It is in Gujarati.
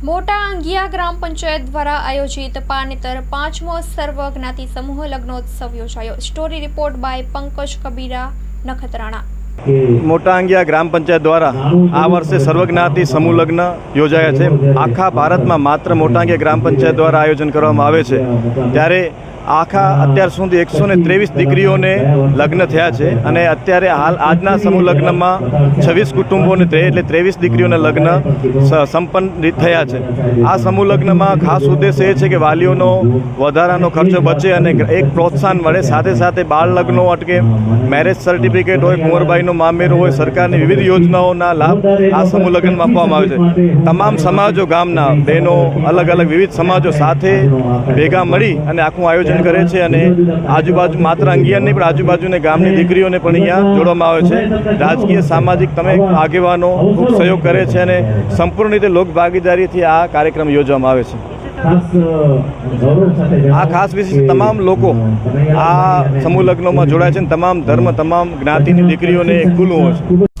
મોટા આંગિયા ગ્રામ પંચાયત દ્વારા આયોજિત પાનેતર 5મો સર્વ જ્ઞાતિ સમૂહ લગ્નોત્સવ યોજાયો। Story report by Pankaj Kabira Nakhatrana. Mota Angiya ગ્રામ પંચાયત દ્વારા આ વર્ષે સર્વજ્ઞાતિ સમૂહ લગ્ન યોજાયા છે। આખા ભારતમાં માત્ર મોટા આંગિયા ગ્રામ પંચાયત દ્વારા આયોજન કરવામાં આવે છે। ત્યારે આખા અત્યાર સુધી 123 દીકરીઓને લગ્ન થયા છે અને અત્યારે હાલ આજના સમૂહ લગ્નમાં 26 કુટુંબોને એટલે 23 દીકરીઓના લગ્ન સંપન્ન થયા છે। આ સમૂહ લગ્નમાં ખાસ ઉદ્દેશ એ છે કે વાલીઓનો વધારાનો ખર્ચો બચે અને એક પ્રોત્સાહન મળે, સાથે સાથે બાળ લગ્નો અટકે, મેરેજ સર્ટિફિકેટ હોય, કુંવરબાઈનો મામેરો હોય, સરકારની વિવિધ યોજનાઓના લાભ આ સમૂહ લગ્નમાં આપવામાં આવે છે। તમામ સમાજો, ગામના બહેનો, અલગ અલગ વિવિધ સમાજો સાથે ભેગા મળી અને આખું આયોજન કરે છે અને આજુબાજુ માત્ર અંગિયાર નહીં પણ આજુબાજુની ગામની દીકરીઓને પણ અહીંયા જોડવામાં આવે છે। રાજકીય, સામાજિક તમે આગેવાનો ખૂબ સહયોગ કરે છે અને સંપૂર્ણ રીતે લોક ભાગીદારીથી આ કાર્યક્રમ યોજવામાં આવે છે। આ ખાસ વિશેષ તમામ લોકો આ સમૂહ લગ્નોમાં જોડાય છે, તમામ ધર્મ, તમામ જ્ઞાતિની દીકરીઓને ખુલ્લું હોય છે।